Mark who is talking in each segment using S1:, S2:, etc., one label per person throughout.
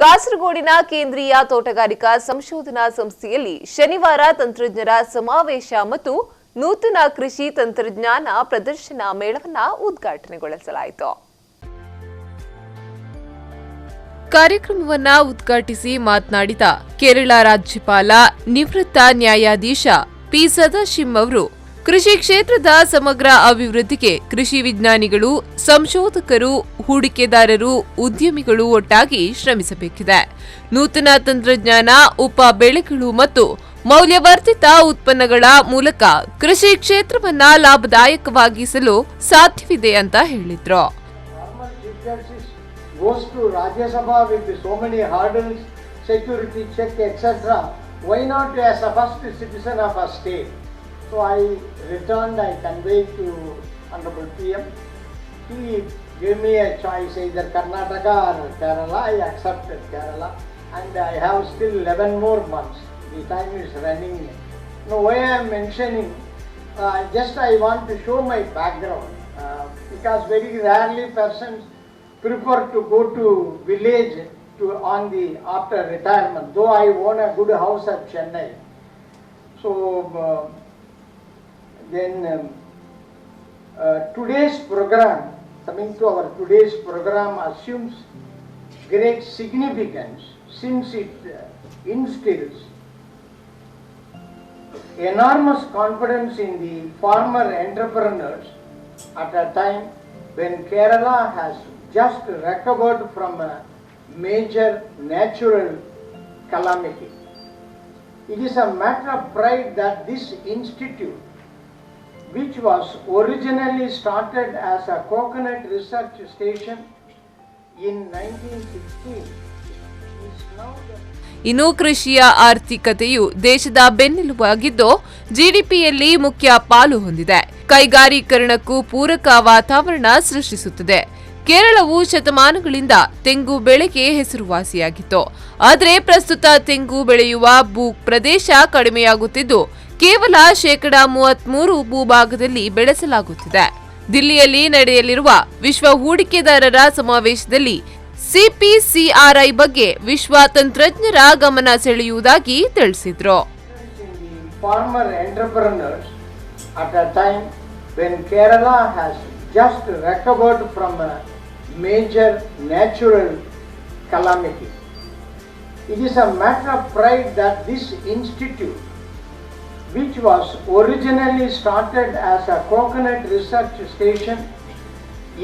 S1: ಕಾಸರಗೋಡಿನ ಕೇಂದ್ರೀಯ ತೋಟಗಾರಿಕಾ ಸಂಶೋಧನಾ ಸಂಸ್ಥೆಯಲ್ಲಿ ಶನಿವಾರ ತಂತ್ರಜ್ಞರ ಸಮಾವೇಶ ಮತ್ತು ನೂತನ ಕೃಷಿ ತಂತ್ರಜ್ಞಾನ ಪ್ರದರ್ಶನ ಮೇಳವನ್ನು ಉದ್ಘಾಟನೆಗೊಳಿಸಲಾಯಿತು. ಕಾರ್ಯಕ್ರಮವನ್ನು ಉದ್ಘಾಟಿಸಿ ಮಾತನಾಡಿದ ಕೇರಳ ರಾಜ್ಯಪಾಲ ನಿವೃತ್ತ ನ್ಯಾಯಾಧೀಶ ಪಿ ಸದಾಶಿವಂ ಅವರು, ಕೃಷಿ ಕ್ಷೇತ್ರದ ಸಮಗ್ರ ಅಭಿವೃದ್ಧಿಗೆ ಕೃಷಿ ವಿಜ್ಞಾನಿಗಳು, ಸಂಶೋಧಕರು, ಹೂಡಿಕೆದಾರರು, ಉದ್ಯಮಿಗಳು ಒಟ್ಟಾಗಿ ಶ್ರಮಿಸಬೇಕಿದೆ. ನೂತನ ತಂತ್ರಜ್ಞಾನ, ಉಪ ಬೆಳೆಗಳು ಮತ್ತು ಮೌಲ್ಯವರ್ಧಿತ ಉತ್ಪನ್ನಗಳ ಮೂಲಕ ಕೃಷಿ ಕ್ಷೇತ್ರವನ್ನ ಲಾಭದಾಯಕವಾಗಿಸಲು ಸಾಧ್ಯವಿದೆ ಅಂತ ಹೇಳಿದ್ರು.
S2: So I returned, I conveyed to Honorable PM. He gave me a choice, either Karnataka or Kerala. I accepted Kerala, and I have still 11 more months. The time is running. Now, why I am mentioning, just I want to show my background, because very rarely persons prefer to go to village after retirement. Though I own a good house at Chennai, so. Today's program, coming to our today's program, assumes great significance since it instills enormous confidence in the farmer entrepreneurs at a time when Kerala has just recovered from a major natural calamity. It is a matter of pride that this institute, which was originally started as a coconut research station in 1916, is now
S1: ಇನ್ನು ಕೃಷಿಯ ಆರ್ಥಿಕತೆಯು ದೇಶದ ಬೆನ್ನೆಲುಬಾಗಿದ್ದು ಜಿಡಿಪಿಯಲ್ಲಿ ಮುಖ್ಯ ಪಾಲು ಹೊಂದಿದೆ. ಕೈಗಾರೀಕರಣಕ್ಕೂ ಪೂರಕ ವಾತಾವರಣ ಸೃಷ್ಟಿಸುತ್ತದೆ. ಕೇರಳವು ಶತಮಾನಗಳಿಂದ ತೆಂಗು ಬೆಳೆಗೆ ಹೆಸರುವಾಸಿಯಾಗಿತ್ತು. ಆದರೆ ಪ್ರಸ್ತುತ ತೆಂಗು ಬೆಳೆಯುವ ಭೂ ಪ್ರದೇಶ ಕಡಿಮೆಯಾಗುತ್ತಿದ್ದು ಕೇವಲ 33% ಭೂಭಾಗದಲ್ಲಿ ಬೆಳೆಸಲಾಗುತ್ತಿದೆ. ದಿಲ್ಲಿಯಲ್ಲಿ ನಡೆಯಲಿರುವ ವಿಶ್ವ ಹೂಡಿಕೆದಾರರ ಸಮಾವೇಶದಲ್ಲಿ ಸಿಪಿಸಿಆರ್ಐ ಬಗ್ಗೆ ವಿಶ್ವ ತಂತ್ರಜ್ಞರ ಗಮನ ಸೆಳೆಯುವುದಾಗಿ ತಿಳಿಸಿದ್ರು.
S2: Farmer entrepreneurs at a time when Kerala has just recovered from a major natural calamity. It is a matter of pride that this institute, which was originally started as a coconut research station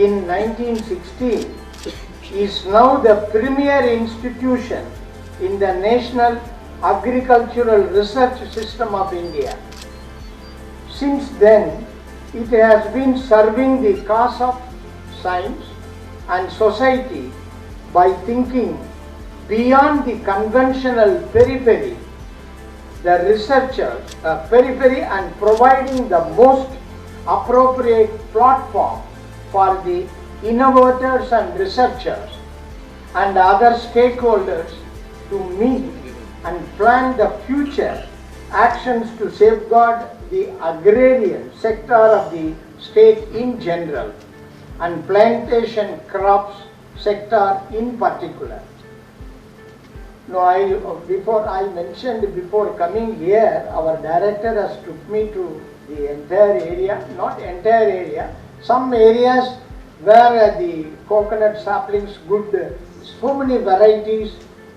S2: in 1916, is now the premier institution in the National Agricultural Research System of India. Since then, it has been serving the cause of science and society by thinking beyond the conventional periphery and providing the most appropriate platform for the innovators and researchers and other stakeholders to meet and plan the future actions to safeguard the agrarian sector of the state in general and plantation crops sector in particular. Now, before coming here, our director has took me to the entire area, not entire area, some areas where the coconut saplings, so many varieties,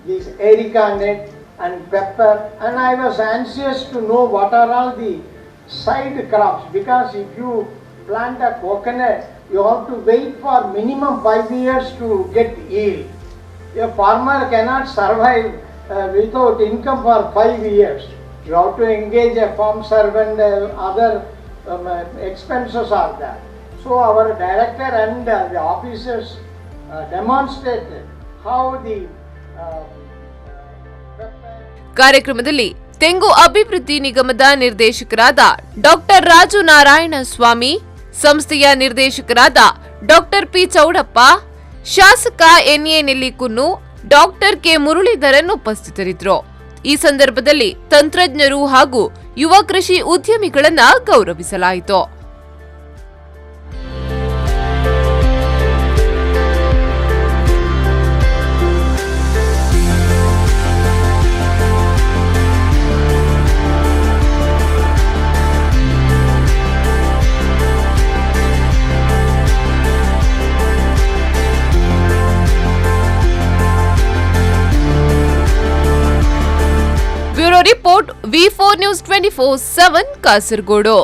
S2: this erica nut and pepper, and I was anxious to know what are all the side crops, because if you plant a coconut, you have to wait for minimum 5 years to get yield. A farmer cannot survive without income for 5 years. You have to engage a farm servant, other expenses are there. So our director and the officers demonstrated how the
S1: ಕಾರ್ಯಕ್ರಮದಲ್ಲಿ ತೆಂಗು ಅಭಿವೃದ್ಧಿ ನಿಗಮದ ನಿರ್ದೇಶಕರಾದ doctor Raju Narayana ಸ್ವಾಮಿ, ಸಂಸ್ಥೆಯ ನಿರ್ದೇಶಕರಾದ doctor P Chowdappa, ಶಾಸಕ NA Nellikunnu, doctor K Muraleedharan ಉಪಸ್ಥಿತರಿದ್ದರು. ಈ ಸಂದರ್ಭದಲ್ಲಿ ತಂತ್ರಜ್ಞರು ಹಾಗೂ ಯುವ ಕೃಷಿ ಉದ್ಯಮಿಗಳನ್ನ ಗೌರವಿಸಲಾಯಿತು. Bureau report V4 News 24/7 Kasaragod.